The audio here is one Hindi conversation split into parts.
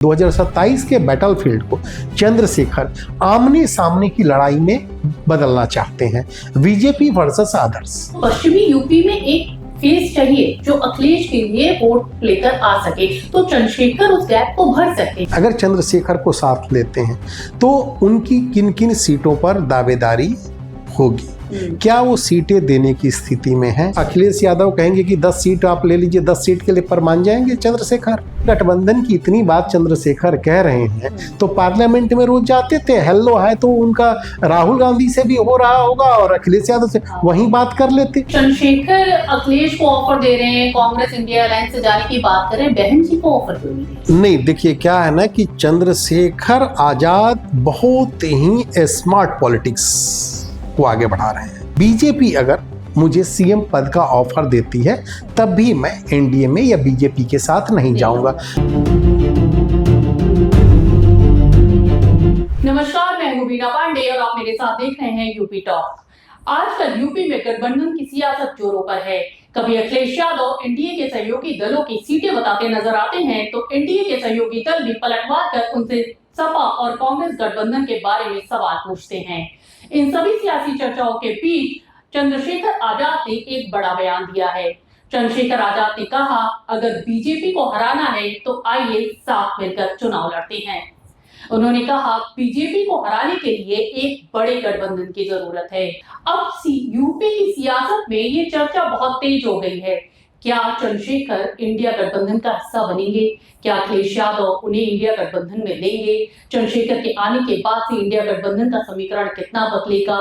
2027 के बैटलफील्ड को चंद्रशेखर आमने सामने की लड़ाई में बदलना चाहते हैं, बीजेपी वर्सेस अदर्स। पश्चिमी यूपी में एक फेस चाहिए जो अखिलेश के लिए वोट लेकर आ सके, तो चंद्रशेखर उस गैप को भर सकते हैं। अगर चंद्रशेखर को साथ लेते हैं तो उनकी किन किन सीटों पर दावेदारी होगी, क्या वो सीटें देने की स्थिति में हैं? अखिलेश यादव कहेंगे कि 10 सीट आप ले लीजिए, 10 सीट के लिए पर मान जाएंगे चंद्रशेखर? गठबंधन की इतनी बात चंद्रशेखर कह रहे हैं तो पार्लियामेंट में रोज जाते थे, हेलो है तो उनका राहुल गांधी से भी हो रहा होगा और अखिलेश यादव से वही बात कर लेते। चंद्रशेखर अखिलेश को ऑफर दे रहे हैं, कांग्रेस इंडिया अलायंस से जाने की बात कर रहे हैं, बहन जी को ऑफर क्यों नहीं? नहीं, देखिए क्या है ना कि चंद्रशेखर आजाद बहुत ही स्मार्ट पॉलिटिक्स को आगे बढ़ा रहे हैं। बीजेपी अगर मुझे सीएम पद का ऑफर देती है तब भी मैं एनडीए में या बीजेपी के साथ नहीं जाऊंगा। नमस्कार, मैं हूं बीना पांडे और आप मेरे साथ देख रहे हैं यूपी टॉक। आजकल यूपी में गठबंधन की सियासत जोरों पर है। कभी अखिलेश यादव एनडीए के सहयोगी दलों की सीटें बताते नजर आते हैं तो एनडीए के सहयोगी दल भी पलटवार कर उनसे सपा और कांग्रेस गठबंधन के बारे में सवाल पूछते हैं। इन सभी सियासी चर्चाओं के बीच चंद्रशेखर आजाद ने एक बड़ा बयान दिया है। चंद्रशेखर आजाद ने कहा, अगर बीजेपी को हराना है तो आइए साथ मिलकर चुनाव लड़ते हैं। उन्होंने कहा, बीजेपी को हराने के लिए एक बड़े गठबंधन की जरूरत है। अब यूपी की सियासत में ये चर्चा बहुत तेज हो गई है। क्या चंद्रशेखर इंडिया गठबंधन का हिस्सा बनेंगे? क्या अखिलेश यादव उन्हें इंडिया गठबंधन में लेंगे? चंद्रशेखर के आने के बाद से इंडिया गठबंधन का समीकरण कितना बदलेगा?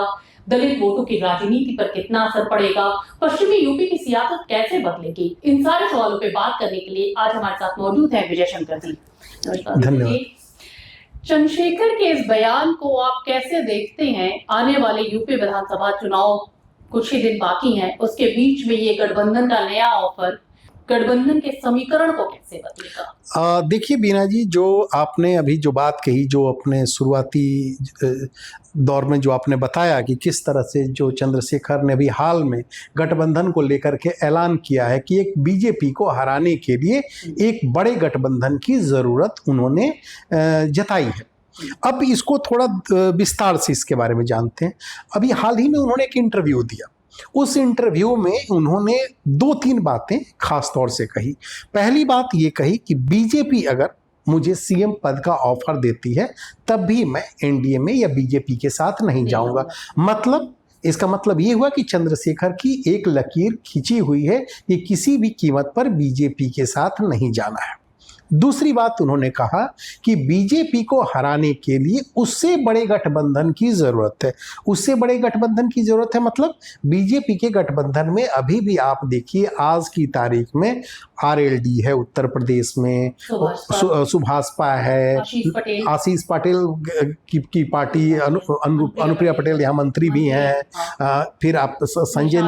दलित वोटों की राजनीति पर कितना असर पड़ेगा? पश्चिमी यूपी की सियासत कैसे बदलेगी? इन सारे सवालों पे बात करने के लिए आज हमारे साथ मौजूद है विजय शंकर जी। धन्यवाद। चंद्रशेखर के इस बयान को आप कैसे देखते हैं? आने वाले यूपी विधानसभा चुनाव कुछ ही दिन बाकी हैं, उसके बीच में ये गठबंधन का नया ऑफर गठबंधन के समीकरण को कैसे बदलेगा? देखिए बीना जी, जो आपने अभी जो बात कही, जो अपने शुरुआती दौर में जो आपने बताया कि किस तरह से जो चंद्रशेखर ने अभी हाल में गठबंधन को लेकर के ऐलान किया है कि एक बीजेपी को हराने के लिए एक बड़े गठबंधन की जरूरत उन्होंने जताई है। अब इसको थोड़ा विस्तार से इसके बारे में जानते हैं। अभी हाल ही में उन्होंने एक इंटरव्यू दिया। उस इंटरव्यू में उन्होंने 2-3 बातें खास तौर से कही। पहली बात ये कही कि बीजेपी अगर मुझे सीएम पद का ऑफर देती है तब भी मैं एनडीए में या बीजेपी के साथ नहीं जाऊंगा। मतलब इसका मतलब ये हुआ कि चंद्रशेखर की एक लकीर खींची हुई है कि किसी भी कीमत पर बीजेपी के साथ नहीं जाना है। दूसरी बात उन्होंने कहा कि बीजेपी को हराने के लिए उससे बड़े गठबंधन की जरूरत है। उससे बड़े गठबंधन की जरूरत है मतलब बीजेपी के गठबंधन में अभी भी आप देखिए आज की तारीख में आरएलडी है उत्तर प्रदेश में, सुभाषपा है, आशीष पटेल की पार्टी, अनुप्रिया पटेल यहाँ मंत्री भी हैं, फिर आप संजय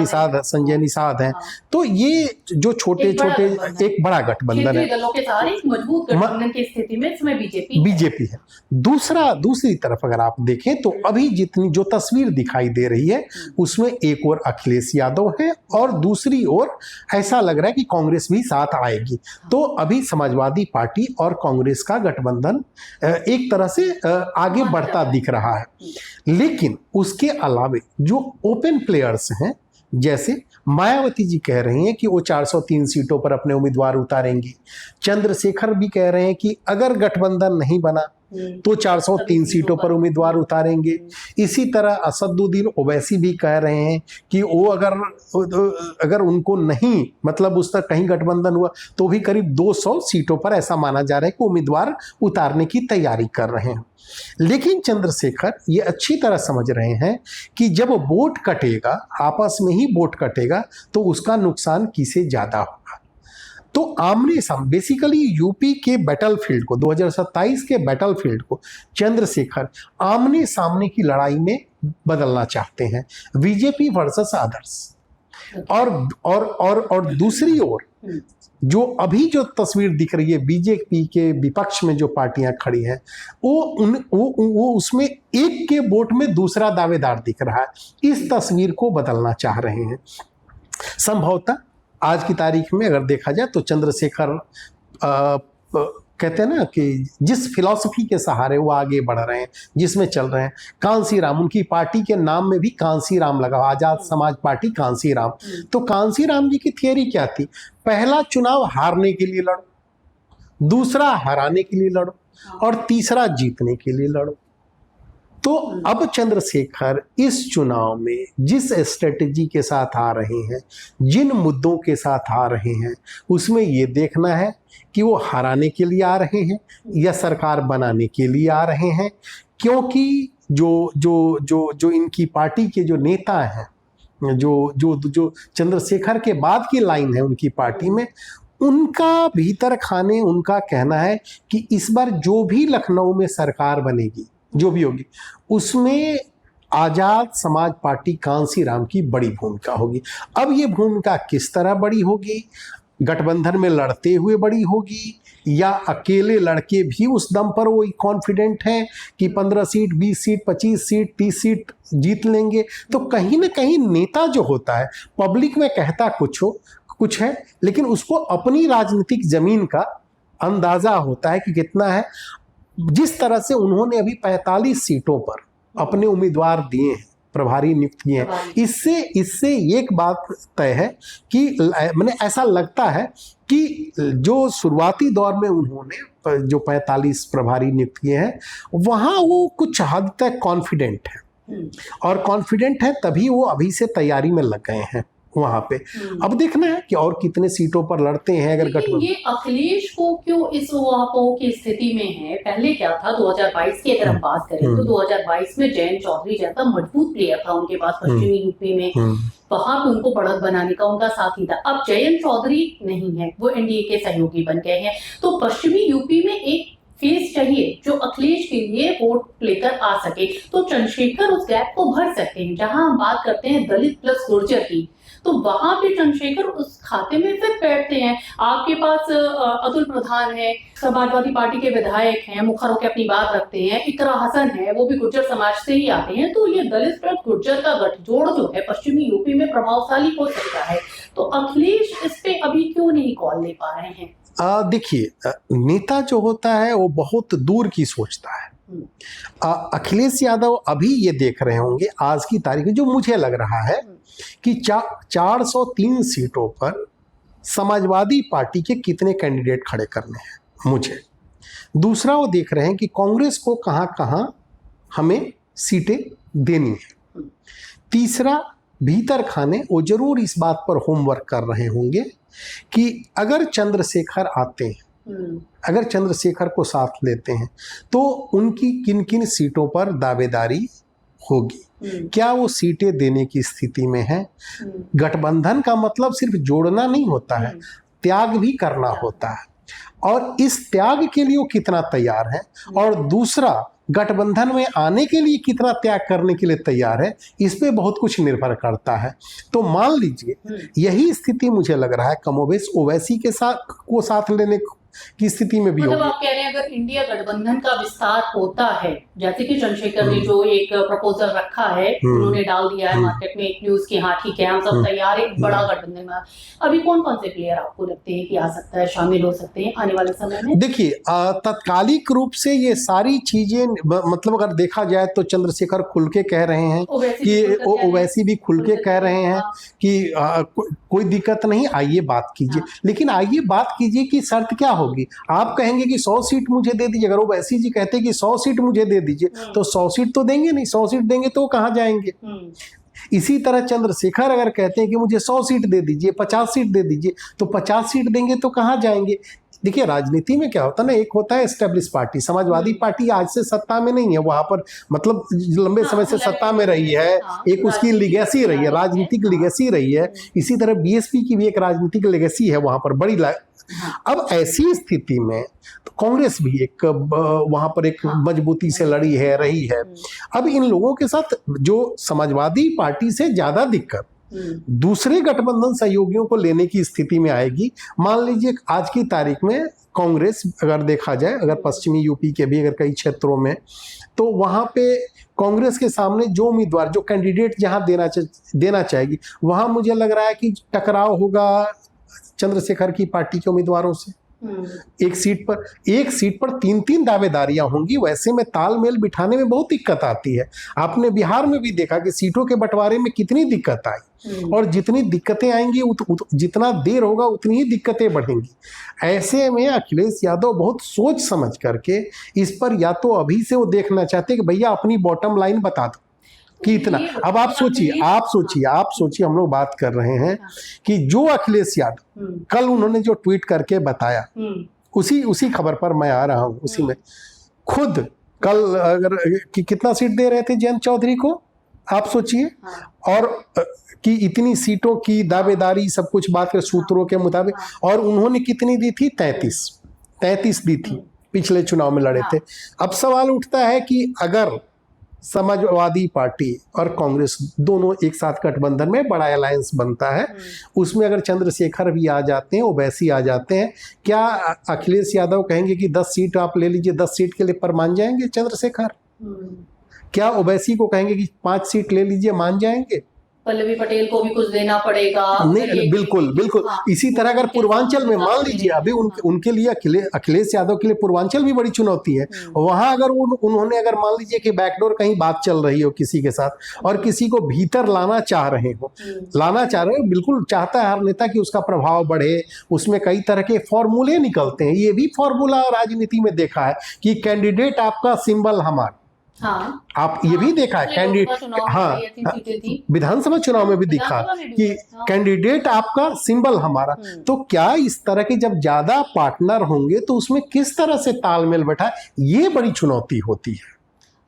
निषाद हैं। तो ये जो छोटे छोटे एक बड़ा गठबंधन है, मजबूत गठबंधन की स्थिति में इसमें बीजेपी है। दूसरी तरफ अगर आप देखें तो अभी जितनी जो तस्वीर दिखाई दे रही है उसमें एक और अखिलेश यादव है और दूसरी ओर ऐसा लग रहा है कि कांग्रेस भी साथ आएगी। तो अभी समाजवादी पार्टी और कांग्रेस का गठबंधन एक तरह से आगे बढ़ता दिख रहा है। लेकिन उसके अलावा जो ओपन प्लेयर्स हैं, जैसे मायावती जी कह रही हैं कि वो 403 सीटों पर अपने उम्मीदवार उतारेंगी। चंद्रशेखर भी कह रहे हैं कि अगर गठबंधन नहीं बना तो 403 सीटों पर उम्मीदवार उतारेंगे। इसी तरह असदुद्दीन ओवैसी भी कह रहे हैं कि वो अगर उनको नहीं मतलब उस तक कहीं गठबंधन हुआ तो भी करीब 200 सीटों पर ऐसा माना जा रहा है कि उम्मीदवार उतारने की तैयारी कर रहे हैं। लेकिन चंद्रशेखर ये अच्छी तरह समझ रहे हैं कि जब वोट कटेगा, आपस में ही वोट कटेगा, तो उसका नुकसान किसे ज्यादा होगा। तो आमने सामने बेसिकली यूपी के बैटलफील्ड को 2027 के बैटलफील्ड को चंद्रशेखर आमने सामने की लड़ाई में बदलना चाहते हैं, बीजेपी वर्सेस अदर्स। और दूसरी ओर जो अभी जो तस्वीर दिख रही है बीजेपी के विपक्ष में जो पार्टियां खड़ी हैं वो उसमें एक के वोट में दूसरा दावेदार दिख रहा है। इस तस्वीर को बदलना चाह रहे हैं। संभवतः आज की तारीख में अगर देखा जाए तो चंद्रशेखर कहते हैं ना कि जिस फिलॉसफी के सहारे वो आगे बढ़ रहे हैं, जिसमें चल रहे हैं, कांसी राम, उनकी पार्टी के नाम में भी कांसी राम लगा, आजाद समाज पार्टी कांसी राम। तो कांसी राम जी की थियरी क्या थी? पहला चुनाव हारने के लिए लड़ो, दूसरा हराने के लिए लड़ो, और तीसरा जीतने के लिए लड़ो। तो अब चंद्रशेखर इस चुनाव में जिस स्ट्रेटेजी के साथ आ रहे हैं, जिन मुद्दों के साथ आ रहे हैं, उसमें ये देखना है कि वो हराने के लिए आ रहे हैं या सरकार बनाने के लिए आ रहे हैं। क्योंकि जो जो जो जो इनकी पार्टी के जो नेता हैं, जो जो जो चंद्रशेखर के बाद की लाइन है उनकी पार्टी में, उनका भीतर खाने उनका कहना है कि इस बार जो भी लखनऊ में सरकार बनेगी, जो भी होगी, उसमें आजाद समाज पार्टी कांसी राम की बड़ी भूमिका होगी। अब ये भूमिका किस तरह बड़ी होगी? गठबंधन में लड़ते हुए बड़ी होगी या अकेले लड़के भी उस दम पर वो कॉन्फिडेंट हैं कि 15 सीट, 20 सीट, 25 सीट, 30 सीट जीत लेंगे? तो कहीं ना कहीं नेता जो होता है, पब्लिक में कहता कुछ है, लेकिन उसको अपनी राजनीतिक जमीन का अंदाजा होता है कि कितना है। जिस तरह से उन्होंने अभी 45 सीटों पर अपने उम्मीदवार दिए हैं, प्रभारी नियुक्त किए हैं, इससे एक बात तय है कि मैंने ऐसा लगता है कि जो शुरुआती दौर में उन्होंने जो 45 प्रभारी नियुक्त किए हैं, वहाँ वो कुछ हद तक कॉन्फिडेंट है, और कॉन्फिडेंट है तभी वो अभी से तैयारी में लग गए हैं वहां पे। अब देखना है कि और कितने सीटों पर लड़ते हैं। अगर गठबंधन, ये अखिलेश को क्यों इस वापों की स्थिति में है? पहले क्या था 2022 की अगर हम बात करें तो 2022 में जयंत चौधरी जैसा मजबूत प्लेयर था उनके पास पश्चिमी यूपी में, वहां पे उनको बढ़त बनाने का उनका साथी था। अब जयंत चौधरी नहीं है, वो एनडीए के सहयोगी बन गए हैं। तो पश्चिमी यूपी में एक फेस चाहिए जो अखिलेश के लिए वोट लेकर आ सके। तो चंद्रशेखर उस गैप को भर सकते हैं। जहां हम बात करते हैं दलित प्लस गुर्जर की, तो वहां पे चंद्रशेखर उस खाते में फिर बैठते हैं। आपके पास अतुल प्रधान है, समाजवादी पार्टी के विधायक हैं, मुखर होकर अपनी बात रखते हैं। इकरा हसन है, वो भी गुर्जर समाज से ही आते हैं। तो ये दलित प्लस गुर्जर का गठजोड़ जो है पश्चिमी यूपी में प्रभावशाली हो सकता है। तो अखिलेश इस पे अभी क्यों नहीं कॉल ले पा रहे हैं? देखिए, नेता जो होता है वो बहुत दूर की सोचता है। अखिलेश यादव अभी ये देख रहे होंगे आज की तारीख में, जो मुझे लग रहा है कि 403 सीटों पर समाजवादी पार्टी के कितने कैंडिडेट खड़े करने हैं मुझे। दूसरा, वो देख रहे हैं कि कांग्रेस को कहां कहां हमें सीटें देनी है। तीसरा, भीतर खाने वो जरूर इस बात पर होमवर्क कर रहे होंगे कि अगर चंद्रशेखर आते हैं, अगर चंद्रशेखर को साथ लेते हैं, तो उनकी किन किन सीटों पर दावेदारी होगी, क्या वो सीटें देने की स्थिति में है। गठबंधन का मतलब सिर्फ जोड़ना नहीं होता है, त्याग भी करना होता है, और इस त्याग के लिए वो कितना तैयार है, और दूसरा गठबंधन में आने के लिए कितना त्याग करने के लिए तैयार है, इस पे बहुत कुछ निर्भर करता है। तो मान लीजिए यही स्थिति मुझे लग रहा है कमोबेश ओवैसी के साथ लेने की स्थिति में भी मतलब आप कह रहे हैं अगर इंडिया गठबंधन का विस्तार होता है, जैसे कि चंद्रशेखर ने जो एक प्रपोजल रखा है, उन्होंने डाल दिया है मार्केट में एक न्यूज की, हाँ ठीक है हम सब तैयार है बड़ा गठबंधन में, अभी कौन कौन से प्लेयर आपको लगते हैं कि आ सकता है, शामिल हो सकते हैं आने वाले समय में? देखिए, तात्कालिक रूप से ये सारी चीजें, मतलब अगर देखा जाए तो चंद्रशेखर खुल के कह रहे हैं कि ओवैसी भी खुल के कह रहे हैं कि कोई दिक्कत नहीं, आइए बात कीजिए। लेकिन आइए बात कीजिए कि शर्त क्या होगी? आप कहेंगे कि 100 सीट मुझे दे दीजिए, अगर ओवैसी जी कहते हैं कि 100 सीट मुझे दे दीजिए, तो 100 सीट तो देंगे नहीं। 100 सीट देंगे तो कहां जाएंगे? इसी तरह चंद्रशेखर अगर कहते हैं कि मुझे 100 सीट दे दीजिए, 50 सीट दे दीजिए, तो 50 सीट देंगे तो कहां जाएंगे? देखिए, राजनीति में क्या होता है ना, एक होता है एस्टेब्लिश पार्टी, समाजवादी पार्टी आज से सत्ता में नहीं है, वहां पर मतलब लंबे समय से सत्ता में रही है, एक उसकी लिगेसी रही है, राजनीतिक लिगेसी रही है। इसी तरह बीएसपी की भी एक राजनीतिक लिगेसी है वहां पर बड़ी। अब ऐसी स्थिति में तो कांग्रेस भी एक वहां पर एक मजबूती से लड़ी है, रही है। अब इन लोगों के साथ जो समाजवादी पार्टी से ज्यादा दिक्कत दूसरे गठबंधन सहयोगियों को लेने की स्थिति में आएगी। मान लीजिए आज की तारीख में कांग्रेस अगर देखा जाए, अगर पश्चिमी यूपी के भी अगर कई क्षेत्रों में, तो वहां पे कांग्रेस के सामने जो उम्मीदवार, जो कैंडिडेट जहां देना चाहेगी, वहां मुझे लग रहा है कि टकराव होगा चंद्रशेखर की पार्टी के उम्मीदवारों से। एक सीट पर 3-3 दावेदारियां होंगी, वैसे में तालमेल बिठाने में बहुत दिक्कत आती है। आपने बिहार में भी देखा कि सीटों के बंटवारे में कितनी दिक्कत आई, और जितनी दिक्कतें आएंगी जितना देर होगा उतनी ही दिक्कतें बढ़ेंगी। ऐसे में अखिलेश यादव बहुत सोच समझ करके इस पर या तो अभी से वो देखना चाहते कि भैया अपनी बॉटम लाइन बता दो कि इतना। अब आप सोचिए हम लोग बात कर रहे हैं कि जो अखिलेश यादव कल उन्होंने जो ट्वीट करके बताया, उसी खबर पर मैं आ रहा हूं। उसी में खुद कल अगर कि कितना सीट दे रहे थे जयंत चौधरी को, आप सोचिए, और कि इतनी सीटों की दावेदारी सब कुछ बात कर सूत्रों के मुताबिक, और उन्होंने कितनी दी थी? 33 दी थी, पिछले चुनाव में लड़े थे। अब सवाल उठता है कि अगर समाजवादी पार्टी और कांग्रेस दोनों एक साथ गठबंधन में बड़ा अलायंस बनता है, उसमें अगर चंद्रशेखर भी आ जाते हैं, ओवैसी आ जाते हैं, क्या अखिलेश यादव कहेंगे कि 10 सीट आप ले लीजिए, 10 सीट के लिए पर मान जाएंगे चंद्रशेखर? क्या ओवैसी को कहेंगे कि 5 सीट ले लीजिए, मान जाएंगे? पल्लवी पटेल को भी कुछ देना पड़ेगा। नहीं, बिल्कुल। इसी तरह अगर पूर्वांचल में मान लीजिए, अभी उनके लिए अखिलेश यादव के लिए पूर्वांचल भी बड़ी चुनौती है। वहां अगर उन्होंने अगर मान लीजिए कि बैकडोर कहीं बात चल रही हो किसी के साथ और किसी को भीतर लाना चाह रहे हो, बिल्कुल चाहता है हर नेता कि उसका प्रभाव बढ़े, उसमें कई तरह के फॉर्मूले निकलते हैं। ये भी फॉर्मूला राजनीति में देखा है कि कैंडिडेट आपका सिंबल हमारा। आप ये भी देखा है कैंडिडेट, विधानसभा चुनाव में भी दिखा कि कैंडिडेट आपका सिंबल हमारा। तो क्या इस तरह के जब ज्यादा पार्टनर होंगे तो उसमें किस तरह से तालमेल बैठा, ये बड़ी चुनौती होती है।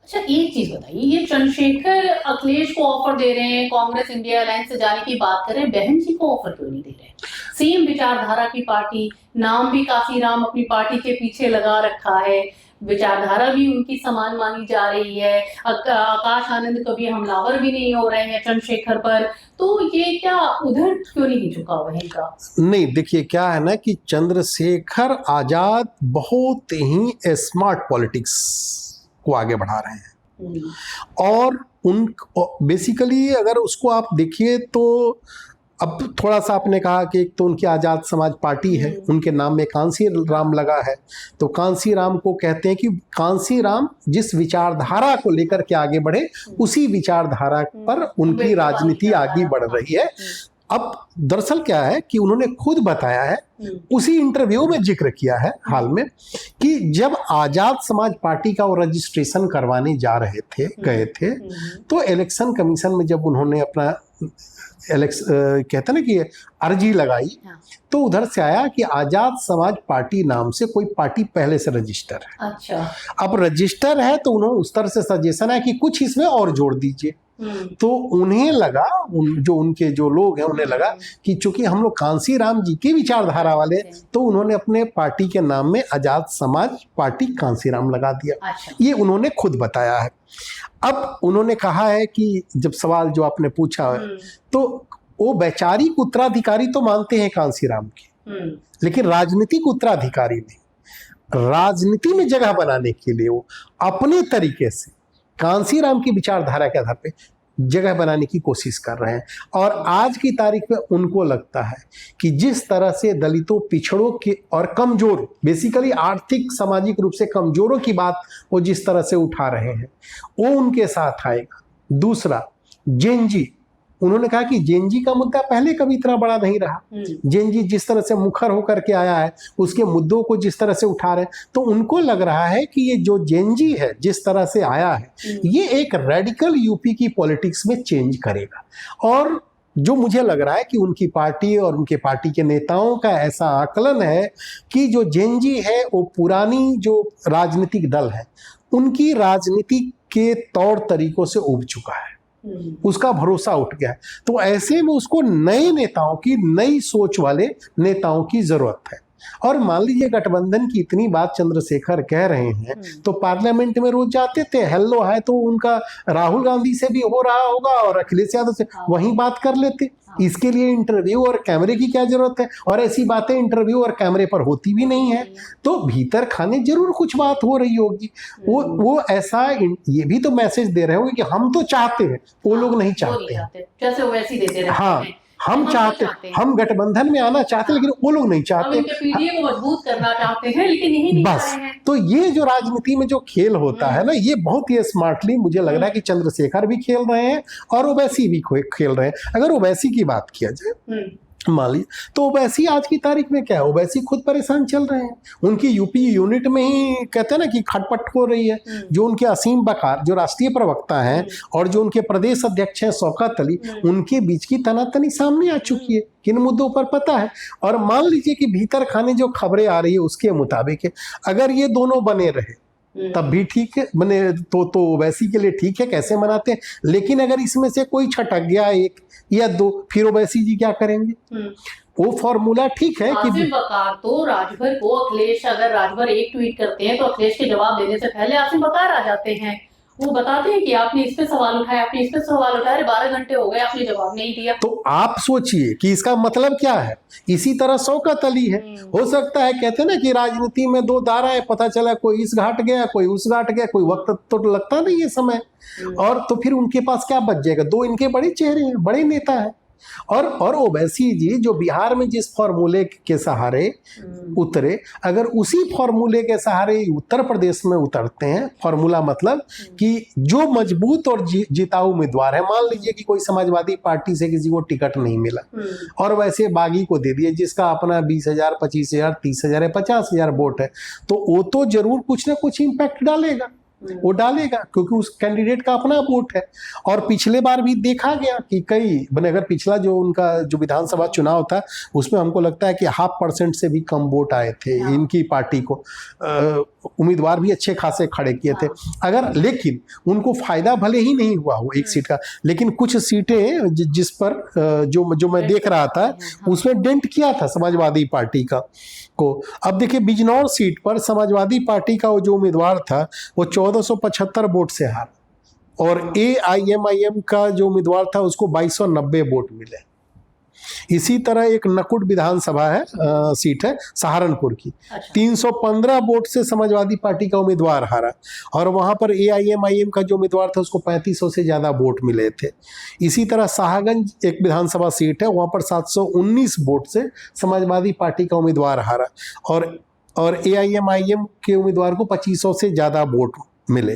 अच्छा, एक चीज बताइए, ये चंद्रशेखर अखिलेश को ऑफर दे रहे हैं, कांग्रेस इंडिया अलायंस से जाने की बात कर रहे हैं, बहन जी को ऑफर क्यों नहीं दे रहे? सेम विचारधारा की पार्टी, नाम भी कांसीराम अपनी पार्टी के पीछे लगा रखा है, विचारधारा भी उनकी समान मानी जा रही है, आकाश आनंद कभी हमलावर भी नहीं हो रहे हैं चंद्रशेखर पर, तो ये क्या उधर क्यों नहीं झुका हुआ है इनका? नहीं, देखिए क्या है ना कि चंद्रशेखर आजाद बहुत ही स्मार्ट पॉलिटिक्स को आगे बढ़ा रहे हैं, और बेसिकली अगर उसको आप देखिए तो अब थोड़ा सा आपने कहा कि एक तो उनकी आजाद समाज पार्टी है, उनके नाम में कांसी राम लगा है, तो कांसी राम को कहते हैं कि कांसी राम जिस विचारधारा को लेकर के आगे बढ़े, उसी विचारधारा पर उनकी राजनीति आगे बढ़ रही है। अब दरअसल क्या है कि उन्होंने खुद बताया है, उसी इंटरव्यू में जिक्र किया है हाल में, कि जब आजाद समाज पार्टी का वो रजिस्ट्रेशन करवाने गए थे, तो इलेक्शन कमीशन में जब उन्होंने अपना कहते हैं ना कि अर्जी लगाई, तो उधर से आया कि आजाद समाज पार्टी नाम से कोई पार्टी पहले से रजिस्टर है। अच्छा, अब रजिस्टर है तो उन्होंने उस तरह से सजेशन है कि कुछ इसमें और जोड़ दीजिए। तो उन्हें लगा, जो उनके जो लोग हैं उन्हें लगा कि चूंकि हम लोग कांसी राम जी की विचारधारा वाले, तो उन्होंने अपने पार्टी के नाम में आजाद समाज पार्टी कांसी राम लगा दिया। अच्छा। ये उन्होंने खुद बताया है। अब उन्होंने कहा है कि जब सवाल जो आपने पूछा है, तो वो वैचारिक उत्तराधिकारी तो मानते हैं कांसी राम की, लेकिन राजनीतिक उत्तराधिकारी नहीं। राजनीति में जगह बनाने के लिए वो अपने तरीके से कांसी राम की विचारधारा के आधार पे जगह बनाने की कोशिश कर रहे हैं। और आज की तारीख में उनको लगता है कि जिस तरह से दलितों, पिछड़ों के और कमजोर, बेसिकली आर्थिक सामाजिक रूप से कमजोरों की बात वो जिस तरह से उठा रहे हैं, वो उनके साथ आएगा। दूसरा, जेनजी, उन्होंने कहा कि जेनजी का मुद्दा पहले कभी इतना बड़ा नहीं रहा। जेनजी जिस तरह से मुखर होकर के आया है, उसके मुद्दों को जिस तरह से उठा रहे हैं, तो उनको लग रहा है कि ये जो जेनजी है जिस तरह से आया है, ये एक रेडिकल यूपी की पॉलिटिक्स में चेंज करेगा। और जो मुझे लग रहा है कि उनकी पार्टी और उनके पार्टी के नेताओं का ऐसा आकलन है कि जो जेनजी है वो पुरानी जो राजनीतिक दल है उनकी राजनीति के तौर तरीकों से उब चुका है, उसका भरोसा उठ गया है। तो ऐसे में उसको नए नेताओं की, नई सोच वाले नेताओं की जरूरत है। और मान लीजिए गठबंधन की इतनी बात चंद्रशेखर कह रहे हैं, तो पार्लियामेंट में रोज जाते थे, हेलो है तो उनका राहुल गांधी से भी हो रहा होगा और अखिलेश यादव से वहीं बात कर लेते। इसके लिए इंटरव्यू और कैमरे की क्या जरूरत है? और ऐसी बातें इंटरव्यू और कैमरे पर होती भी नहीं है, तो भीतर खाने जरूर कुछ बात हो रही होगी। वो ऐसा ये भी तो मैसेज दे रहे होंगे कि हम तो चाहते हैं, वो लोग नहीं चाहते हैं, जैसे वैसी देते रहते हैं। हम चाहते, हम गठबंधन में आना चाहते, लेकिन वो लोग नहीं चाहते, इनके पीडीए को मजबूत करना चाहते हैं, लेकिन यही नहीं बस। कर रहे हैं। तो ये जो राजनीति में जो खेल होता है ना, ये बहुत ही स्मार्टली मुझे लग रहा है कि चंद्रशेखर भी खेल रहे हैं और ओवैसी भी खेल रहे हैं। अगर ओवैसी की बात किया जाए मान लीजिए, तो ओवैसी आज की तारीख में क्या है, ओवैसी खुद परेशान चल रहे हैं। उनकी यूपी यूनिट में ही कहते हैं ना कि खटपट हो रही है। जो उनके असीम बखार जो राष्ट्रीय प्रवक्ता हैं और जो उनके प्रदेश अध्यक्ष हैं शौकत अली, उनके बीच की तनातनी सामने आ चुकी है, किन मुद्दों पर पता है। और मान लीजिए कि भीतर खाने जो खबरें आ रही है उसके मुताबिक अगर ये दोनों बने रहे तब भी ठीक है, बने तो ओवैसी के लिए ठीक है, कैसे मनाते हैं। लेकिन अगर इसमें से कोई छटक गया एक या दो, फिर ओवैसी जी क्या करेंगे। वो फॉर्मूला ठीक है कि आसिम बकार तो राजभर को, अखिलेश अगर राजभर एक ट्वीट करते हैं तो अखिलेश के जवाब देने से पहले आसिम बकार आ जाते हैं। वो बताते हैं कि आपने इस पे सवाल उठाया, आपने इस पे सवाल उठाया, 12 घंटे हो गए आपने जवाब नहीं दिया। तो आप सोचिए कि इसका मतलब क्या है। इसी तरह शौकत अली है, हो सकता है कहते हैं ना कि राजनीति में दो धाराएं, पता चला कोई इस घाट गया कोई उस घाट गया, कोई वक्त तो लगता नहीं है समय। और तो फिर उनके पास क्या बच जाएगा, दो इनके बड़े चेहरे हैं, बड़े नेता हैं। और ओवैसी जी जो बिहार में जिस फॉर्मूले के सहारे उतरे, अगर उसी फॉर्मूले के सहारे उत्तर प्रदेश में उतरते हैं, फॉर्मूला मतलब कि जो मजबूत और जिताऊ उम्मीदवार है, मान लीजिए कि कोई समाजवादी पार्टी से किसी को टिकट नहीं मिला और वैसे बागी को दे दिए जिसका अपना 20,000 25,000 30,000 या 50,000 वोट है, तो वो तो जरूर कुछ ना कुछ इम्पैक्ट डालेगा, वो डालेगा, क्योंकि उस कैंडिडेट का अपना वोट है। और पिछले बार भी देखा गया कि कई बने, अगर पिछला जो उनका जो विधानसभा चुनाव था उसमें हमको लगता है कि 0.5% से भी कम वोट आए थे इनकी पार्टी को। उम्मीदवार भी अच्छे खासे खड़े किए थे। अगर लेकिन उनको फायदा भले ही नहीं हुआ हो एक सीट का, लेकिन कुछ सीटें जिस पर जो मैं देख रहा था उसमें डेंट किया था समाजवादी पार्टी का को। अब देखिए बिजनौर सीट पर समाजवादी पार्टी का वो जो उम्मीदवार था वो 1475 वोट से हारा और AIMIM का जो उम्मीदवार था उसको 2290 वोट मिले। इसी तरह एक नकुट विधानसभा है सीट है सहारनपुर की, 315 वोट से समाजवादी पार्टी का उम्मीदवार हारा और वहां पर AIMIM का जो उम्मीदवार था उसको 3500 से ज्यादा वोट मिले थे। इसी तरह शाहगंज एक विधानसभा सीट है, वहां पर 719 वोट से समाजवादी पार्टी का उम्मीदवार हारा और AIMIM के उम्मीदवार को 2500 से ज्यादा वोट मिले।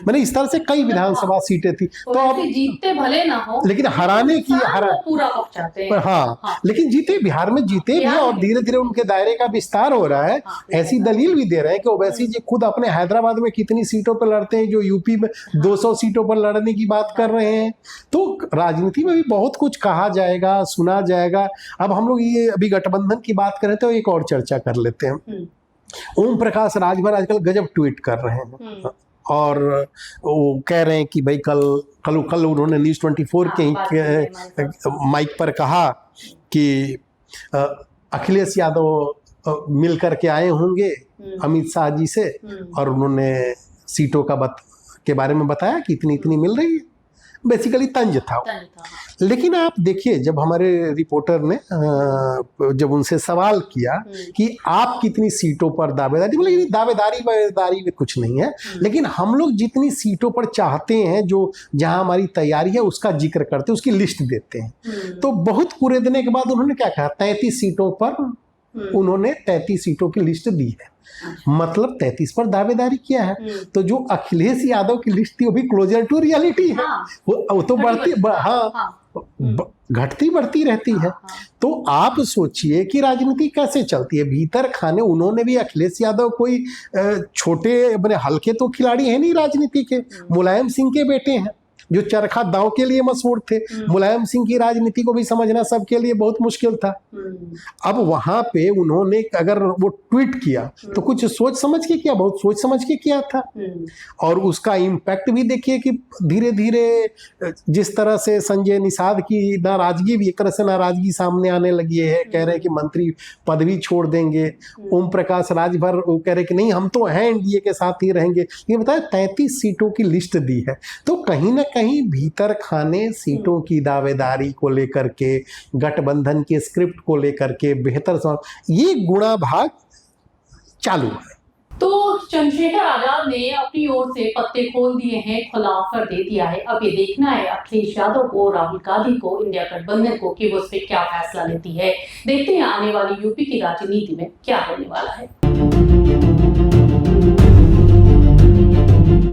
मैंने इस तरह से कई विधानसभा सीटें थी। तो अब जीतते भले ना हो, लेकिन हराने की पूरा पहुंचाते हैं। हाँ, लेकिन जीते, बिहार में जीते भी और धीरे धीरे उनके दायरे का विस्तार हो रहा है। ऐसी दलील भी दे रहे हैं कि ओवैसी जी खुद अपने हैदराबाद में कितनी सीटों पर लड़ते हैं, जो यूपी में 200 सीटों पर लड़ने की बात कर रहे हैं। तो राजनीति में भी बहुत कुछ कहा जाएगा, सुना जाएगा। अब हम लोग ये अभी गठबंधन की बात करें तो एक और चर्चा कर लेते हैं। ओम प्रकाश राजभर आजकल गजब ट्वीट कर रहे हैं और वो कह रहे हैं कि भाई कल उन्होंने न्यूज़ 24 के माइक पर कहा कि अखिलेश यादव मिल करके आए होंगे अमित शाह जी से और उन्होंने सीटों के बारे में बताया कि इतनी इतनी मिल रही है। बेसिकली तंज था। लेकिन आप देखिए जब हमारे रिपोर्टर ने जब उनसे सवाल किया कि आप कितनी सीटों पर दावेदारी, बोले दावेदारी में कुछ नहीं है, लेकिन हम लोग जितनी सीटों पर चाहते हैं, जो जहां हमारी तैयारी है उसका जिक्र करते हैं, उसकी लिस्ट देते हैं। तो बहुत कुरेदने के बाद उन्होंने क्या कहा, 33 सीटों पर उन्होंने 33 सीटों की लिस्ट दी है, मतलब 33 पर दावेदारी किया है। तो जो अखिलेश यादव की लिस्ट थी वो भी क्लोजर टू रियलिटी है। वो तो बढ़ती घटती बढ़ती रहती है। तो आप सोचिए कि राजनीति कैसे चलती है भीतर खाने। उन्होंने भी अखिलेश यादव कोई छोटे बड़े हल्के तो खिलाड़ी है नहीं राजनीति के, मुलायम सिंह के बेटे हैं जो चरखा दांव के लिए मशहूर थे। मुलायम सिंह की राजनीति को भी समझना सबके लिए बहुत मुश्किल था। अब वहां पे उन्होंने अगर वो ट्वीट किया तो कुछ सोच समझ के किया, बहुत सोच समझ के किया था। और उसका इम्पैक्ट भी देखिए कि धीरे धीरे जिस तरह से संजय निषाद की नाराजगी भी एक तरह से नाराजगी सामने आने लगी है। कह रहे हैं कि मंत्री पदवी छोड़ देंगे। ओम प्रकाश राजभर वो कह रहे हैं कि नहीं हम तो हैं एनडीए के साथ ही रहेंगे। ये बताया 33 सीटों की लिस्ट दी है। तो कहीं ना कहीं भीतर खाने सीटों की दावेदारी को लेकर के, गठबंधन के स्क्रिप्ट को लेकर के बेहतर ये गुणा भाग चालू है। तो चंद्रशेखर आजाद ने अपनी ओर से पत्ते खोल दिए हैं, खुला ऑफर दे दिया है। अब ये देखना है अखिलेश यादव को, राहुल गांधी को, इंडिया गठबंधन को कि वो उस पर क्या फैसला लेती है। देखते हैं आने वाली यूपी की राजनीति में क्या होने वाला है।